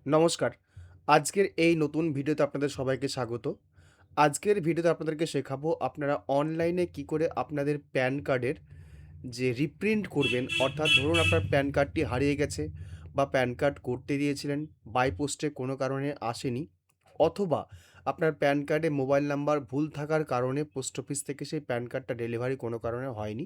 নমস্কার। আজকের এই নতুন ভিডিওতে আপনাদের সবাইকে স্বাগত। আজকের ভিডিওতে আপনাদেরকে শেখাবো আপনারা অনলাইনে কি করে আপনাদের প্যান কার্ডের যে রিপ্রিন্ট করবেন, অর্থাৎ ধরুন আপনার প্যান কার্ডটি হারিয়ে গেছে বা প্যান কার্ড করতে দিয়েছিলেন, বাই পোস্টে কোনো কারণে আসেনি, অথবা আপনার প্যান কার্ডে মোবাইল নাম্বার ভুল থাকার কারণে পোস্ট অফিস থেকে সেই প্যান কার্ডটা ডেলিভারি কোনো কারণে হয়নি।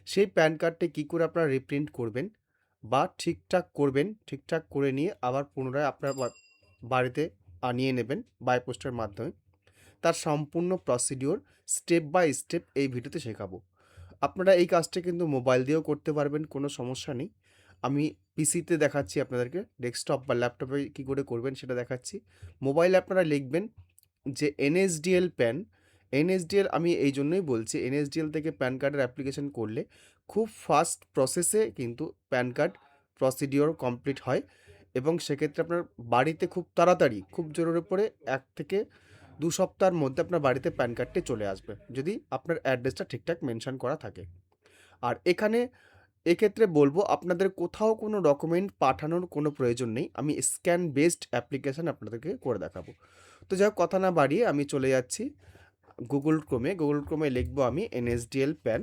সেই প্যান কার্ডটি কী করে আপনারা রিপ্রিন্ট করবেন বা ঠিকঠাক করবেন, ঠিকঠাক করে নিয়ে আবার পুনরায় আপনার বাড়িতে আনিয়ে নেবেন বাই পোস্টের মাধ্যমে। তার সম্পূর্ণ প্রসিডিওর স্টেপ বাই স্টেপ এই ভিডিওতে শেখাবো। আপনারা এই কাজটা কিন্তু মোবাইল দিয়েও করতে পারবেন, কোনো সমস্যা নেই। আমি পিসিতে দেখাচ্ছি আপনাদেরকে, ডেস্কটপ বা ল্যাপটপে কী করে করবেন সেটা দেখাচ্ছি। মোবাইলে আপনারা লিখবেন যে এনএসডিএল প্যান। এনএসডিএল আমি এই জন্যই বলছি, এনএসডিএল থেকে প্যান কার্ডের অ্যাপ্লিকেশন করলে খুব ফাস্ট প্রসেসে কিন্তু প্যান কার্ড প্রসিডিওর কমপ্লিট হয় এবং সেক্ষেত্রে আপনার বাড়িতে খুব তাড়াতাড়ি, খুব জোরের উপরে ১ থেকে ২ সপ্তাহের মধ্যে আপনার বাড়িতে প্যান কার্ডটি চলে আসবে, যদি আপনার অ্যাড্রেসটা ঠিকঠাক মেনশন করা থাকে। আর এখানে এক্ষেত্রে বলবো আপনাদের কোথাও কোনো ডকুমেন্ট পাঠানোর কোনো প্রয়োজন নেই। আমি স্ক্যান বেসড অ্যাপ্লিকেশন আপনাদেরকে করে দেখাবো। তো যাই হোক, কথা না বাড়িয়ে আমি চলে যাচ্ছি গুগল ক্রোমে লিখবো আমি এনএসডিএল প্যান।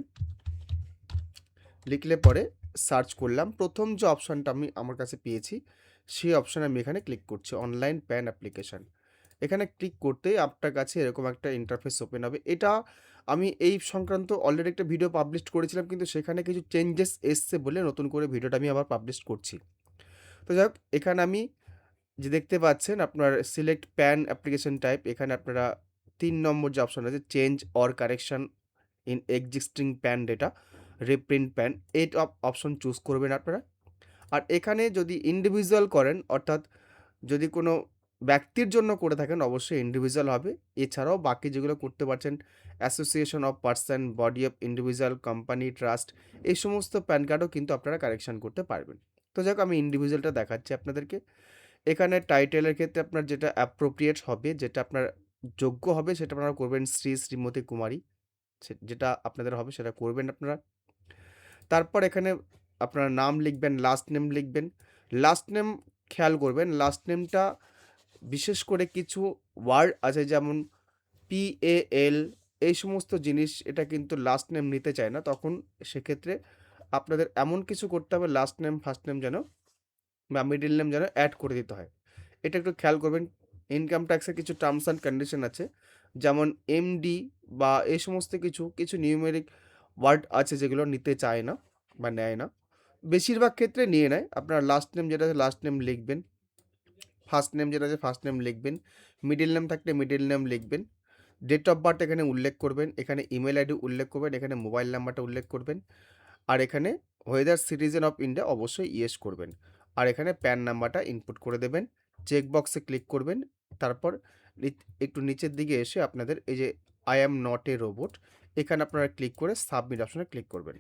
লিখলে পরে সার্চ করলাম, প্রথম যে অপশানটা আমি আমার কাছে পেয়েছি সেই অপশানে আমি এখানে ক্লিক করছি, অনলাইন প্যান অ্যাপ্লিকেশান। এখানে ক্লিক করতেই আপনার কাছে এরকম একটা ইন্টারফেস ওপেন হবে। এটা আমি এই সংক্রান্ত অলরেডি একটা ভিডিও পাবলিশ করেছিলাম, কিন্তু সেখানে কিছু চেঞ্জেস এসছে বলে নতুন করে ভিডিওটা আমি আবার পাবলিশ করছি। তো যাই হোক, এখানে আমি যে দেখতে পাচ্ছেন আপনার সিলেক্ট প্যান অ্যাপ্লিকেশন টাইপ, এখানে আপনারা ৩ নম্বর যে অপশন আছে change or correction in existing pan data reprint pan, এই অপশন চুজ করবেন আপনারা। আর এখানে যদি ইন্ডিভিজুয়াল করেন, অর্থাৎ যদি কোনো ব্যক্তির জন্য করে থাকেন অবশ্যই ইন্ডিভিজুয়াল হবে। এছাড়াও বাকি যেগুলো করতে পারছেন association of person, body of individual, company, trust, এই সমস্ত প্যান কার্ডও কিন্তু আপনারা কারেকশন করতে পারবেন। তো যাই হোক, আমি ইন্ডিভিজুয়ালটা দেখাচ্ছি আপনাদেরকে। এখানে টাইটেলের ক্ষেত্রে আপনার যেটা অ্যাপ্রোপ্রিয়েট হবে, যেটা আপনার যোগ্য হবে সেটা আপনারা করবেন শ্রী, শ্রীমতী, কুমারী। যেটা আপনাদের হবে সেটা করবেন আপনারা। তারপর এখানে আপনার নাম লিখবেন, লাস্ট নেম লিখবেন। লাস্ট নেম খেয়াল করবেন, লাস্ট নেমটা বিশেষ করে কিছু ওয়ার্ড আছে যেমন PAL, এই সমস্ত জিনিস এটা কিন্তু লাস্ট নেম নিতে চায় না। তখন সেক্ষেত্রে আপনাদের এমন কিছু করতে হবে লাস্ট নেম, ফার্স্ট নেম যেন বা মিডল নেম যেন অ্যাড করে দিতে হয়। এটা একটু খেয়াল করবেন। ইনকাম ট্যাক্সের কিছু টার্মস অ্যান্ড কন্ডিশন আছে। যেমন MD বা এই সমস্ত কিছু নিউমেরিক ওয়ার্ড আছে যেগুলো নিতে চায় না বা নেয় না। বেশিরভাগ ক্ষেত্রে নিয়ে নেয়। আপনার লাস্ট নেম যেটা আছে লাস্ট নেম লিখবেন। ফার্স্ট নেম যেটা আছে ফার্স্ট নেম লিখবেন। মিডল নেম থাকলে মিডল নেম লিখবেন। ডেট অফ বার্থ এখানে উল্লেখ করবেন। এখানে ইমেইল আইডি উল্লেখ করবেন। এখানে মোবাইল নাম্বারটা উল্লেখ করবেন। আর এখানে হোয়েদার সিটিজেন অফ ইন্ডিয়া অবশ্যই ইয়েস করবেন। আর এখানে প্যান নাম্বারটা ইনপুট করে দেবেন। চেক বক্সে ক্লিক করবেন। তারপর একটু নিচের দিকে এসে আপনাদের এই যে I am not a robot, এখানে আপনারা ক্লিক করে সাবমিট অপশনে ক্লিক করবেন।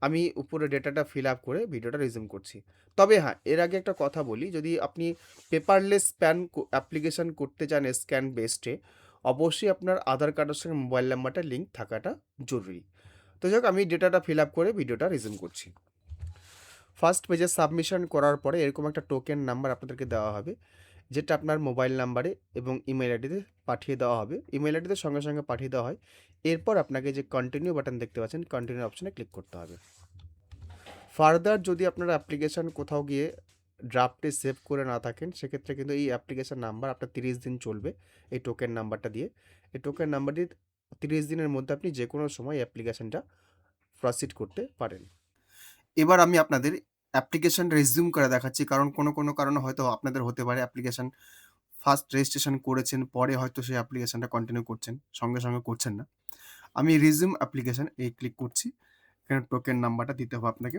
আমি উপরে ডেটাটা ফিল আপ করে ভিডিওটা রিজিউম করছি। তবে হ্যাঁ, এর আগে একটা কথা বলি, যদি আপনি পেপারলেস প্যান অ্যাপ্লিকেশন করতে চান স্ক্যান বেসডে, অবশ্যই আপনার আধার কার্ডের সঙ্গে মোবাইল নাম্বারটা লিঙ্ক থাকাটা জরুরি। তো যাক, আমি ডেটাটা ফিল আপ করে ভিডিওটা রিজিউম করছি। ফার্স্ট পেজে সাবমিশন করার পরে এরকম একটা টোকেন নাম্বার আপনাদেরকে দেওয়া হবে, যেটা আপনার মোবাইল নাম্বারে এবং ইমেল আইডিতে পাঠিয়ে দেওয়া হবে। ইমেল আইডিতে সঙ্গে সঙ্গে পাঠিয়ে দেওয়া হয়। এরপর আপনাকে যে কন্টিনিউ বাটন দেখতে পাচ্ছেন, কন্টিনিউ অপশনে ক্লিক করতে হবে। ফার্দার যদি আপনার অ্যাপ্লিকেশান কোথাও গিয়ে ড্রাফটে সেভ করে না থাকেন, সেক্ষেত্রে কিন্তু এই অ্যাপ্লিকেশান নাম্বার আপনার 30 দিন চলবে এই টোকেন নাম্বারটা দিয়ে। এই টোকেন নাম্বারটি 30 দিনের মধ্যে আপনি যে কোনো সময় অ্যাপ্লিকেশানটা প্রসিড করতে পারেন। এবার আমি আপনাদের অ্যাপ্লিকেশন রেজিউম করে দেখাচ্ছি, কারণ কোনো কারণে হয়তো আপনাদের হতে পারে অ্যাপ্লিকেশন ফার্স্ট রেজিস্ট্রেশন করেছেন, পরে হয়তো সেই অ্যাপ্লিকেশনটা কন্টিনিউ করছেন, সঙ্গে করছেন না। আমি রিজিউম অ্যাপ্লিকেশন এই ক্লিক করছি। এখানে টোকেন নাম্বারটা দিতে হবে আপনাকে।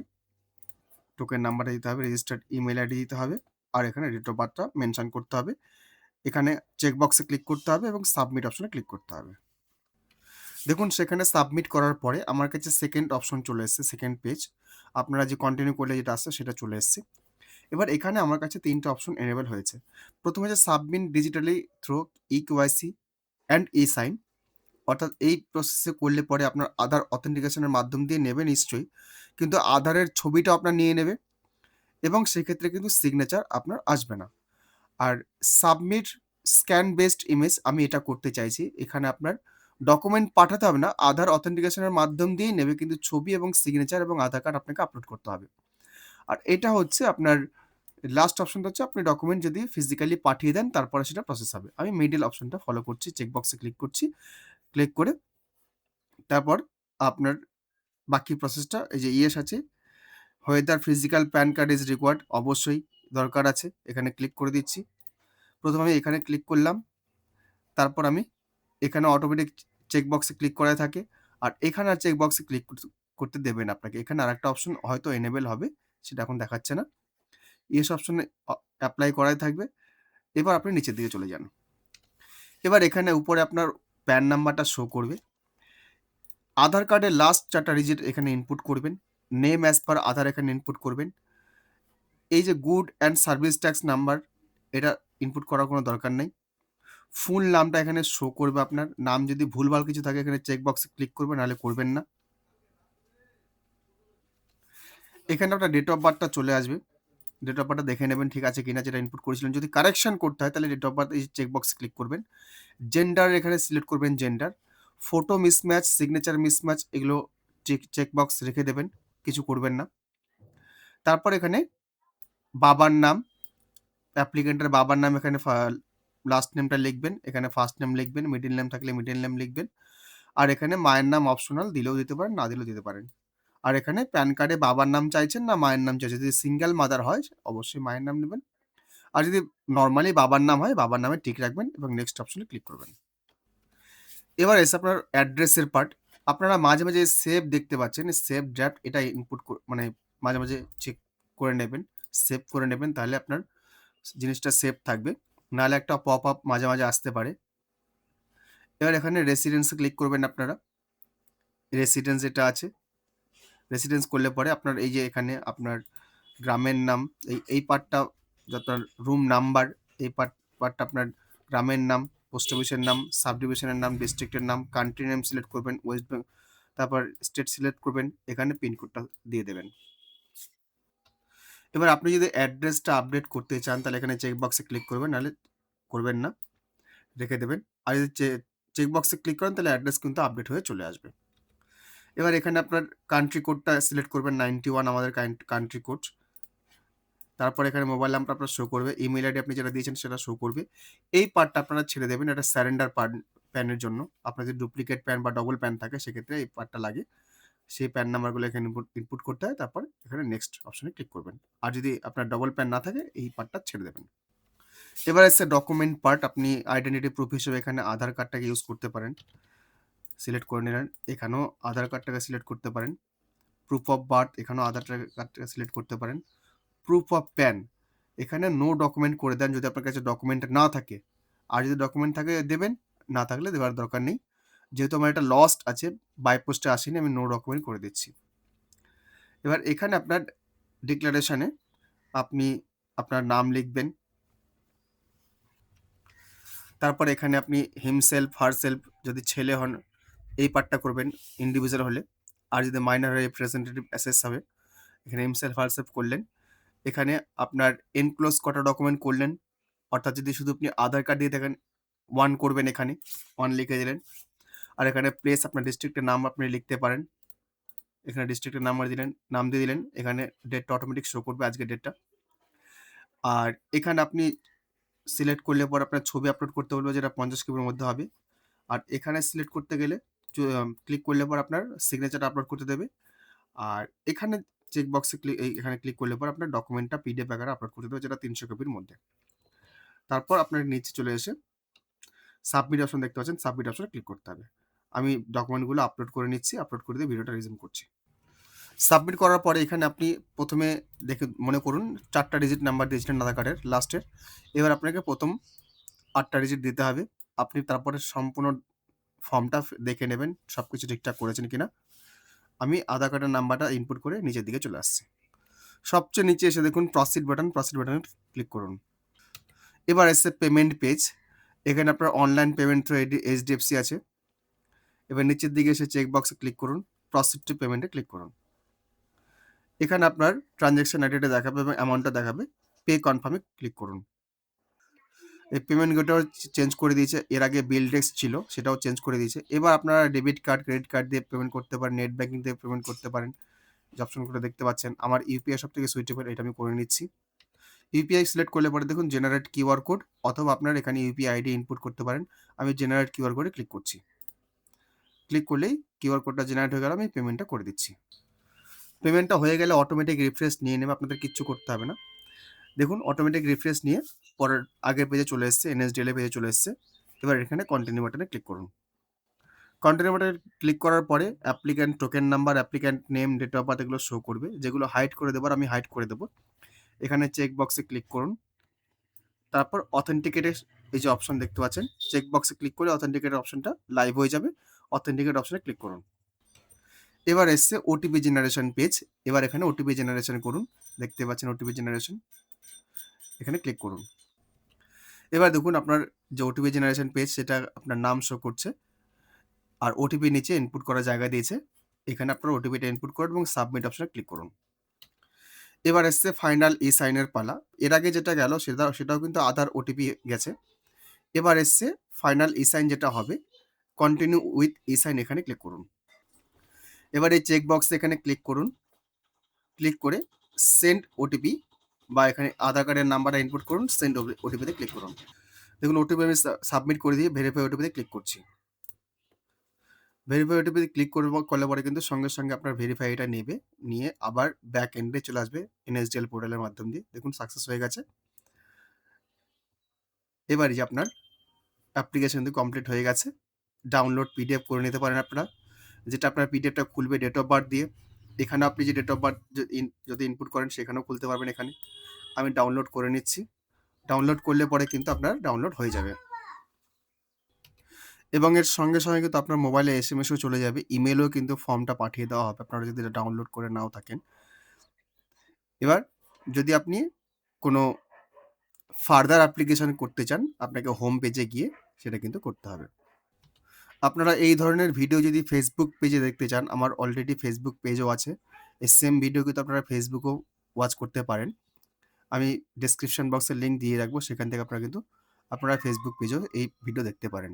টোকেন নাম্বারটা দিতে হবে, রেজিস্টার্ড ইমেইল আইডি দিতে হবে, আর এখানে ডেট অফ বার্থটা মেনশন করতে হবে। এখানে চেক বক্সে ক্লিক করতে হবে এবং সাবমিট অপশনে ক্লিক করতে হবে। দেখুন, সেখানে সাবমিট করার পরে আমার কাছে সেকেন্ড অপশন চলে এসেছে, সেকেন্ড পেজ। আপনারা যে কন্টিনিউ করলে যেটা আসছে সেটা চলে এসছে। এবার এখানে আমার কাছে ৩ টে অপশন এনেবল হয়েছে। প্রথম হচ্ছে submit digitally through eKYC and e-sign, অর্থাৎ এই প্রসেসে করলে পরে আপনার আধার অথেন্টিকেশনের মাধ্যম দিয়ে নেবে নিশ্চয়ই, কিন্তু আধারের ছবিটাও আপনার নিয়ে নেবে এবং সেক্ষেত্রে কিন্তু সিগনেচার আপনার আসবে না। আর সাবমিট স্ক্যান বেসড ইমেজ আমি এটা করতে চাইছি। এখানে আপনার ডকুমেন্ট পাঠাতে হবে না। আধার অথেন্টিকেশন এর মাধ্যম দিয়েই নেবে, কিন্তু ছবি এবং সিগনেচার এবং আধার কার্ড আপনাকে আপলোড করতে হবে। আর এটা হচ্ছে আপনার লাস্ট অপশনটা হচ্ছে আপনি ডকুমেন্ট যদি ফিজিক্যালি পাঠিয়ে দেন তারপরে সেটা প্রসেস হবে। আমি মিডল অপশনটা ফলো করছি। চেক বক্সে ক্লিক করছি। ক্লিক করে তারপর আপনার বাকি প্রসেসটা এই যে ইয়েস আছে, whether physical PAN card is required অবশ্যই দরকার আছে। এখানে ক্লিক করে দিচ্ছি। প্রথমে আমি এখানে ক্লিক করলাম। তারপর আমি এখানে অটোমেটিক চেক বক্সে ক্লিক করা থাকে। আর এখানে আর চেক বক্সে ক্লিক করতে দেবে না আপনাকে। এখানে আরেকটা অপশন হয়তো এনেবল হবে। সেটা এখন দেখাচ্ছে না। ইয়েস অপশনে এপ্লাই করাই থাকবে। এবার আপনি নিচের দিকে চলে যান। এবার এখানে উপরে আপনার প্যান নাম্বারটা শো করবে। আধার কার্ডের লাস্ট 4 টা ডিজিট এখানে ইনপুট করবেন। নেম অ্যাজ পার আধার এখানে ইনপুট করবেন। এই যে good and service tax number এটা ইনপুট করার কোনো দরকার নেই। ফুল নামটা এখানে শো করবে আপনার। নাম যদি ভুলভাল কিছু থাকে এখানে চেক বক্সে ক্লিক করবেন, নাহলে করবেন না। এখানে আপনার ডেট অফ বার্থটা চলে আসবে। ডেট অফ বার্থটা দেখে নেবেন ঠিক আছে কিনা, যেটা ইনপুট করেছিলেন। যদি কারেকশন করতে হয় তাহলে ডেট অফ বার্থ এই চেক বক্সে ক্লিক করবেন। জেন্ডার এখানে সিলেক্ট করবেন gender. Photo mismatch, signature mismatch এগুলো চেক বক্স রেখে দেবেন, কিছু করবেন না। তারপর এখানে বাবার নাম, অ্যাপ্লিকেন্টের বাবার নাম এখানে লাস্ট নেমটা লিখবেন। এখানে ফার্স্ট নেম লিখবেন, মিডল নেম থাকলে মিডল নেম লিখবেন। আর এখানে মায়ের নাম অপশনাল, দিলেও দিতে পারেন, না দিলেও দিতে পারেন। আর এখানে প্যান কার্ডে বাবার নাম চাইছেন না মায়ের নাম চাইছেন। যদি সিঙ্গেল মাদার হয় অবশ্যই মায়ের নাম নেবেন। আর যদি নর্মালি বাবার নাম হয় বাবার নামে টিক রাখবেন এবং নেক্সট অপশনে ক্লিক করবেন। এবার এসে আপনার অ্যাড্রেসের পার্ট। আপনারা মাঝে মাঝে সেভ দেখতে পাচ্ছেন, সেভ ড্রাফট এটা ইনপুট মানে মাঝে মাঝে চেক করে নেবেন, সেভ করে নেবেন, তাহলে আপনার জিনিসটা সেভ থাকবে। নাহলে একটা পপ আপ মাঝে মাঝে আসতে পারে। এবার এখানে রেসিডেন্সে ক্লিক করবেন আপনারা। রেসিডেন্স এটা আছে, রেসিডেন্স করলে পরে আপনার এই যে এখানে আপনার গ্রামের নাম, এই পার্টটা আপনার রুম নাম্বার, এই পার্টটা আপনার গ্রামের নাম, পোস্ট অফিসের নাম, সাব ডিভিশনের নাম, ডিস্ট্রিক্টের নাম, কান্ট্রি নেম সিলেক্ট করবেন, ওয়েস্ট বেঙ্গল, তারপর স্টেট সিলেক্ট করবেন, এখানে পিনকোডটা দিয়ে দেবেন। এবার আপনি যদি অ্যাড্রেসটা আপডেট করতে চান তাহলে এখানে চেক বক্সে ক্লিক করবেন, নাহলে করবেন না, রেখে দেবেন। আর যদি চেক বক্সে ক্লিক করেন তাহলে অ্যাড্রেস কিন্তু আপডেট হয়ে চলে আসবে। এবার এখানে আপনার কান্ট্রি কোডটা সিলেক্ট করবেন, 91 আমাদের কান্ট্রি কোড। তারপর এখানে মোবাইল নাম্বারটা আপনার শো করবে, ইমেল আইডি আপনি যেটা দিয়েছেন সেটা শো করবে। এই পার্টটা আপনারা ছেড়ে দেবেন, এটা স্যারেন্ডার প্যানের জন্য। আপনার যদি ডুপ্লিকেট প্যান বা ডবল প্যান থাকে সেক্ষেত্রে এই পার্টটা লাগে। সেই প্যান নাম্বারগুলো এখানে ইনপুট করতে হয়, তারপর এখানে নেক্সট অপশনে ক্লিক করবেন। আর যদি আপনার ডবল প্যান না থাকে এই পার্টটা ছেড়ে দেবেন। এবার এসে ডকুমেন্ট পার্ট। আপনি আইডেন্টিটি প্রুফ হিসেবে এখানে আধার কার্ডটাকে ইউজ করতে পারেন, সিলেক্ট করে নিলেন। এখানেও আধার কার্ডটাকে সিলেক্ট করতে পারেন। প্রুফ অফ বার্থ, এখানেও আধার কার্ডটাকে সিলেক্ট করতে পারেন। প্রুফ অফ প্যান, এখানে নো ডকুমেন্ট করে দেন যদি আপনার কাছে ডকুমেন্ট না থাকে। আর যদি ডকুমেন্ট থাকে দেবেন, না থাকলে দেওয়ার দরকার নেই। যেহেতু আমার এটা লস্ট আছে, বাই পোস্টে আসেনি, আমি নো ডকুমেন্ট করে দিচ্ছি। এবার এখানে আপনার ডিক্লারেশনে আপনি আপনার নাম লিখবেন। তারপর এখানে আপনি হিমসেলফ, হারসেলফ, যদি ছেলে হন এই পার্টটা করবেন ইন্ডিভিজুয়াল হলে। আর যদি মাইনর হয়ে রিপ্রেজেন্টেটিভ অ্যাসেস হবে। এখানে হিমসেলফ, হারসেলফ করলেন। এখানে আপনার এনক্লোজ কটা ডকুমেন্ট করলেন, অর্থাৎ যদি শুধু আপনি আধার কার্ড দিয়ে থাকেন 1 করবেন, এখানে 1 লিখে দিলেন। আর এখানে প্লেস আপনার ডিস্ট্রিক্টের নাম আপনি লিখতে পারেন। এখানে ডিস্ট্রিক্টের নাম্বার দিলেন, নাম দিয়ে দিলেন। এখানে ডেটটা অটোমেটিক শো করবে, আজকের ডেটটা। আর এখানে আপনি সিলেক্ট করলে পর আপনার ছবি আপলোড করতে বলবে, যেটা 50 কেবির মধ্যে হবে। আর এখানে সিলেক্ট করতে গেলে ক্লিক করলে পর আপনার সিগনেচারটা আপলোড করতে দেবে। আর এখানে চেক বক্সে এখানে ক্লিক করলে পর আপনার ডকুমেন্টটা পিডিএফ আকারে আপলোড করতে দেবে, যেটা 300 কেবির মধ্যে। তারপর আপনার নিচে চলে এসে সাবমিট অপশন দেখতে পাচ্ছেন, সাবমিট অপশনে ক্লিক করতে হবে। আমি ডকুমেন্টগুলো আপলোড করে নিচ্ছি, আপলোড করে দিয়ে ভিডিওটা রিজিউম করছি। সাবমিট করার পরে এখানে আপনি প্রথমে দেখে মনে করুন 4টা ডিজিট নাম্বার দিয়েছিলেন আধার কার্ডের লাস্টের। এবার আপনাকে প্রথম 8টা ডিজিট দিতে হবে। আপনি তারপরে সম্পূর্ণ ফর্মটা দেখে নেবেন সব কিছু ঠিকঠাক করেছেন কিনা। আমি আধার কার্ডের নাম্বারটা ইনপুট করে নিচের দিকে চলে আসছি। সবচেয়ে নিচে এসে দেখুন প্রসিড বাটন, প্রসিড বাটনে ক্লিক করুন। এবার এসে পেমেন্ট পেজ। এখানে আপনার অনলাইন পেমেন্ট থ্রু এইচডিএফসি আছে। এবার নিচের দিকে এসে চেক বক্সে ক্লিক করুন, প্রসিড টু পেমেন্টে ক্লিক করুন। এখানে আপনার ট্রানজ্যাকশন আইডিটা দেখাবে এবং অ্যামাউন্টটা দেখাবে। পে কনফার্মে ক্লিক করুন। এই পেমেন্ট গেটওয়েটাও চেঞ্জ করে দিয়েছে। এর আগে বিল ডেস্ক ছিল, সেটাও চেঞ্জ করে দিয়েছে। এবার আপনারা ডেবিট কার্ড, ক্রেডিট কার্ড দিয়ে পেমেন্ট করতে পারেন, নেট ব্যাংকিং দিয়ে পেমেন্ট করতে পারেন। যে অপশনগুলো দেখতে পাচ্ছেন। আমার ইউপিআই সবথেকে সুইটেবল, এটা আমি করে নিচ্ছি। ইউপিআই সিলেক্ট করলে পরে দেখুন জেনারেট কিউআর কোড, অথবা আপনারা এখানে ইউপিআই আইডি ইনপুট করতে পারেন। আমি জেনারেট কিউআর কোডে ক্লিক করছি। ক্লিক করলেই কিউআর কোডটা জেনারেট হয়ে গেল, আমি পেমেন্টটা করে দিচ্ছি। পেমেন্টটা হয়ে গেলে অটোমেটিক রিফ্রেশ নিয়ে নেবে, আপনাদের কিচ্ছু করতে হবে না। দেখুন অটোমেটিক রিফ্রেশ নিয়ে পরের আগের পেজে চলে এসছে, এনএসডিএল এর পেজে চলে এসছে। এবার এখানে কন্টিনিউ বাটনে ক্লিক করুন। কন্টিনিউ বাটনে ক্লিক করার পরে applicant token number, applicant name, date of birth এগুলো শো করবে। যেগুলো হাইড করে দেবার আমি হাইড করে দেবো। এখানে চেক বক্সে ক্লিক করুন। তারপর অথেন্টিকেটের এই যে অপশন দেখতে পাচ্ছেন, চেক বক্সে ক্লিক করে অথেন্টিকেটের অপশনটা লাইভ হয়ে যাবে। অথেন্টিকেট অপশনে ক্লিক করুন। এবার এসছে ওটিপি জেনারেশন পেজ। এবার এখানে ওটিপি জেনারেশন করুন। দেখতে পাচ্ছেন ওটিপি জেনারেশন, এখানে ক্লিক করুন। এবার দেখুন আপনার যে ওটিপি জেনারেশন পেজ, সেটা আপনার নাম শো করছে, আর ওটিপি নিচে ইনপুট করার জায়গা দিয়েছে। এখানে আপনার ওটিপিটা ইনপুট করুন এবং সাবমিট অপশনে ক্লিক করুন। এবার এসছে ফাইনাল ই সাইনের পালা। এর আগে যেটা গেল সেটাও কিন্তু আধার ওটিপি গেছে। এবার এসছে ফাইনাল ই সাইন যেটা হবে, কন্টিনিউ উইথ ই সাইন, এখানে ক্লিক করুন। এবার এই চেক বক্সে এখানে ক্লিক করুন। ক্লিক করে সেন্ড ওটিপি, বা এখানে আধার কার্ডের নাম্বারটা ইনপুট করুন, সেন্ড ওটিপিতে ক্লিক করুন। দেখুন ওটিপি আমি সাবমিট করে দিয়ে ভেরিফাই ওটিপিতে ক্লিক করছি। ভেরিফাই ওটিপিতে ক্লিক করলে পরে কিন্তু সঙ্গে সঙ্গে আপনার ভেরিফাইটা নেবে, নিয়ে আবার ব্যাক এন্ডে চলে আসবে এনএসডিএল পোর্টালের মাধ্যম দিয়ে। দেখুন সাকসেস হয়ে গেছে। এবারে যে আপনার অ্যাপ্লিকেশন কিন্তু কমপ্লিট হয়ে গেছে। ডাউনলোড পিডিএফ করে নিতে পারেন আপনারা। যেটা আপনার পিডিএফটা খুলবে ডেট অফ বার্থ দিয়ে। এখানে আপনি যে ডেট অফ বার্থ যদি ইনপুট করেন সেখানেও খুলতে পারবেন এখানে। আমি ডাউনলোড করে নিচ্ছি। ডাউনলোড করলে পরে কিন্তু আপনার ডাউনলোড হয়ে যাবে। এবং এর সঙ্গে সঙ্গে কিন্তু আপনার মোবাইলে এসএমএসও চলে যাবে। ইমেইলেও কিন্তু ফর্মটা পাঠিয়ে দেওয়া হবে, আপনারা যদি এটা ডাউনলোড করে নাও থাকেন। এবার যদি আপনি কোনো ফার্দার অ্যাপ্লিকেশন করতে চান, আপনাকে হোম পেজে গিয়ে সেটা কিন্তু করতে হবে। আপনারা এই ধরনের ভিডিও যদি ফেসবুক পেজে দেখতে চান, আমার অলরেডি ফেসবুক পেজও আছে। এই সেম ভিডিও কিন্তু আপনারা ফেসবুকেও ওয়াচ করতে পারেন। আমি ডেসক্রিপশন বক্সে লিঙ্ক দিয়ে রাখবো, সেখান থেকে আপনারা ফেসবুক পেজেও এই ভিডিও দেখতে পারেন।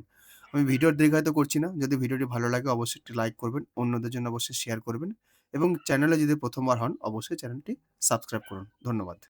আমি ভিডিওর দীর্ঘায়িত করছি না। যদি ভিডিওটি ভালো লাগে অবশ্যই একটি লাইক করবেন, অন্যদের জন্য অবশ্যই শেয়ার করবেন, এবং চ্যানেলে যদি প্রথমবার হন অবশ্যই চ্যানেলটি সাবস্ক্রাইব করুন। ধন্যবাদ।